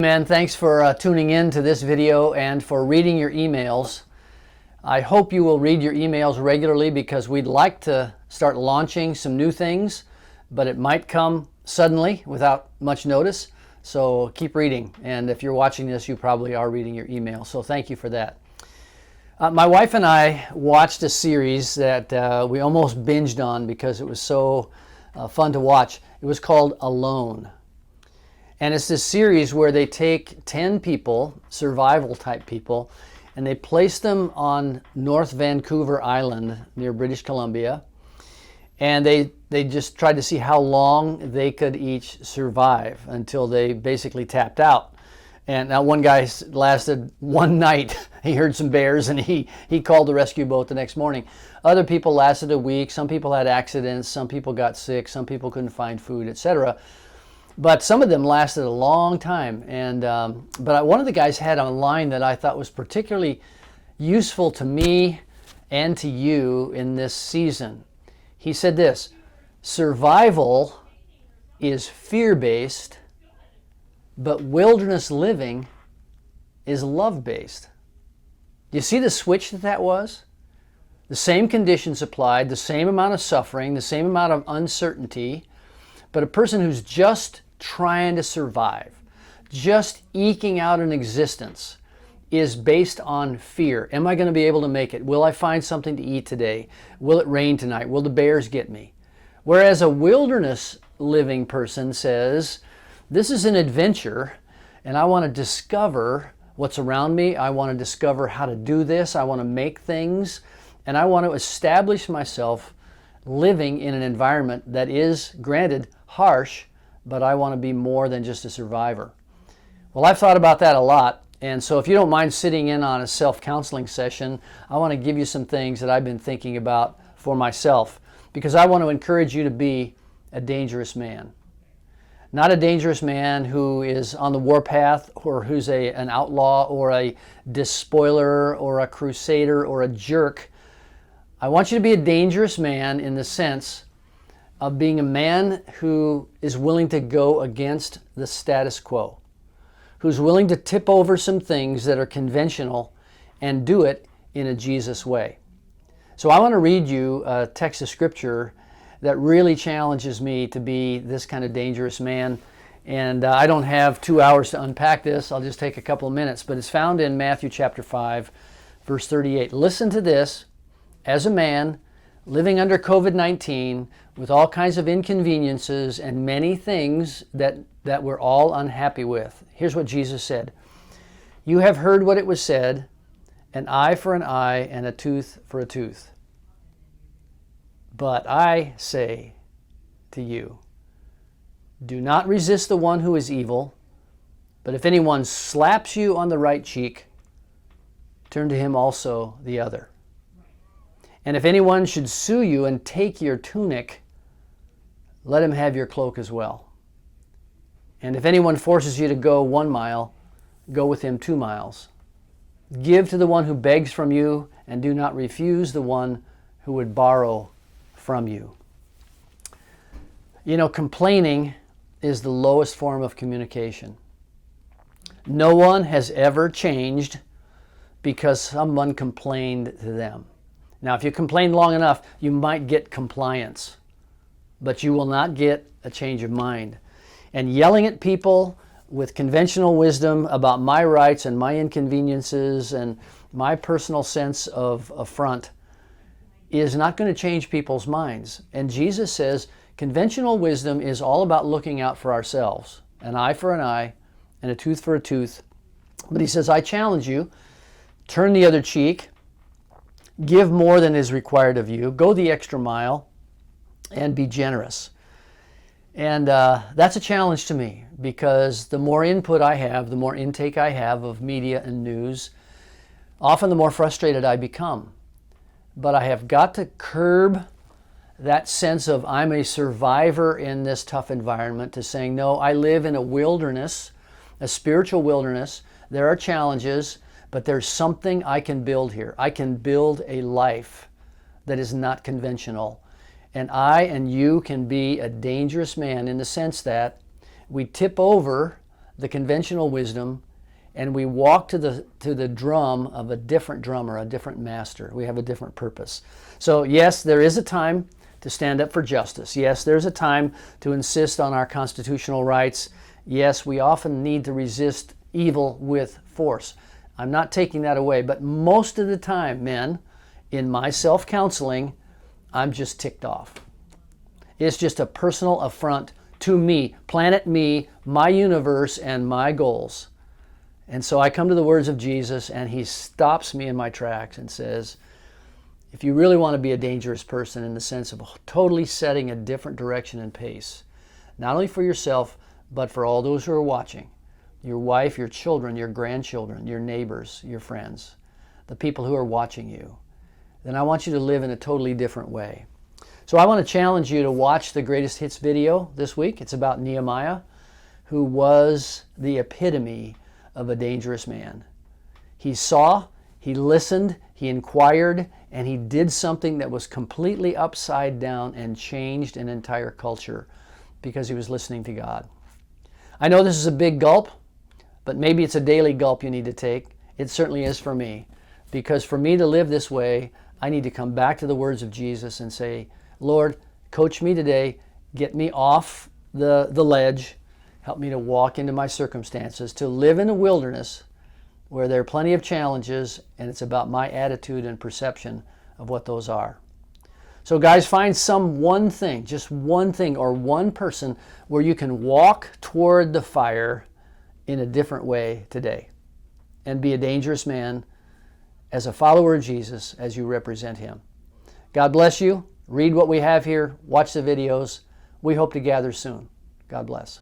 Man, thanks for tuning in to this video and for reading your emails. I hope you will read your emails regularly because we'd like to start launching some new things, but it might come suddenly without much notice. So keep reading, and if you're watching this, you probably are reading your email. So thank you for that. My wife and I watched a series that we almost binged on because it was so fun to watch. It was called Alone. And it's this series where they take 10 people, survival type people, and they place them on North Vancouver Island near British Columbia. And they just tried to see how long they could each survive until they basically tapped out. And now one guy lasted one night. He heard some bears and he called the rescue boat the next morning. Other people lasted a week. Some people had accidents. Some people got sick. Some people couldn't find food, etc. But some of them lasted a long time. And but one of the guys had a line that I thought was particularly useful to me and to you in this season. He said this: survival is fear-based, but wilderness living is love-based. Do you see the switch that was? The same conditions applied, the same amount of suffering, the same amount of uncertainty, but a person who's just trying to survive, just eking out an existence, is based on fear. Am I going to be able to make it? Will I find something to eat today? Will it rain tonight? Will the bears get me? Whereas a wilderness living person says, this is an adventure, and I want to discover what's around me. I want to discover how to do this. I want to make things, and I want to establish myself living in an environment that is, granted, harsh, but I want to be more than just a survivor. Well, I've thought about that a lot, and so if you don't mind sitting in on a self-counseling session, I want to give you some things that I've been thinking about for myself, because I want to encourage you to be a dangerous man. Not a dangerous man who is on the warpath or who's an outlaw or a despoiler or a crusader or a jerk. I want you to be a dangerous man in the sense of being a man who is willing to go against the status quo, who's willing to tip over some things that are conventional and do it in a Jesus way. So I want to read you a text of scripture that really challenges me to be this kind of dangerous man. And I don't have 2 hours to unpack this. I'll just take a couple of minutes. But it's found in Matthew chapter 5, verse 38. Listen to this. As a man living under COVID-19 with all kinds of inconveniences and many things that we're all unhappy with. Here's what Jesus said. You have heard what it was said, an eye for an eye and a tooth for a tooth. But I say to you, do not resist the one who is evil, but if anyone slaps you on the right cheek, turn to him also the other. And if anyone should sue you and take your tunic, let him have your cloak as well. And if anyone forces you to go 1 mile, go with him 2 miles. Give to the one who begs from you, and do not refuse the one who would borrow from you. You know, complaining is the lowest form of communication. No one has ever changed because someone complained to them. Now, if you complain long enough, you might get compliance, but you will not get a change of mind. And yelling at people with conventional wisdom about my rights and my inconveniences and my personal sense of affront is not going to change people's minds. And Jesus says conventional wisdom is all about looking out for ourselves, an eye for an eye and a tooth for a tooth. But he says, I challenge you, turn the other cheek, give more than is required of you, go the extra mile, and be generous. And that's a challenge to me, because the more input I have, the more intake I have of media and news, often the more frustrated I become. But I have got to curb that sense of I'm a survivor in this tough environment to saying, no, I live in a wilderness, a spiritual wilderness. There are challenges, but there's something I can build here. I can build a life that is not conventional. And I and you can be a dangerous man in the sense that we tip over the conventional wisdom, and we walk to the drum of a different drummer, a different master. We have a different purpose. So yes, there is a time to stand up for justice. Yes, there's a time to insist on our constitutional rights. Yes, we often need to resist evil with force. I'm not taking that away, but most of the time, men, in my self-counseling, I'm just ticked off. It's just a personal affront to me, planet me, my universe, and my goals. And so I come to the words of Jesus, and he stops me in my tracks and says, if you really want to be a dangerous person in the sense of totally setting a different direction and pace, not only for yourself, but for all those who are watching, your wife, your children, your grandchildren, your neighbors, your friends, the people who are watching you, then I want you to live in a totally different way. So I want to challenge you to watch the Greatest Hits video this week. It's about Nehemiah, who was the epitome of a dangerous man. He saw, he listened, he inquired, and he did something that was completely upside down and changed an entire culture because he was listening to God. I know this is a big gulp, but maybe it's a daily gulp you need to take. It certainly is for me, because for me to live this way, I need to come back to the words of Jesus and say, Lord, coach me today, get me off the ledge, help me to walk into my circumstances, to live in a wilderness where there are plenty of challenges, and it's about my attitude and perception of what those are. So guys, find some one thing, just one thing or one person where you can walk toward the fire in a different way today and be a dangerous man as a follower of Jesus as you represent him. God bless you. Read what we have here. Watch the videos. We hope to gather soon. God bless.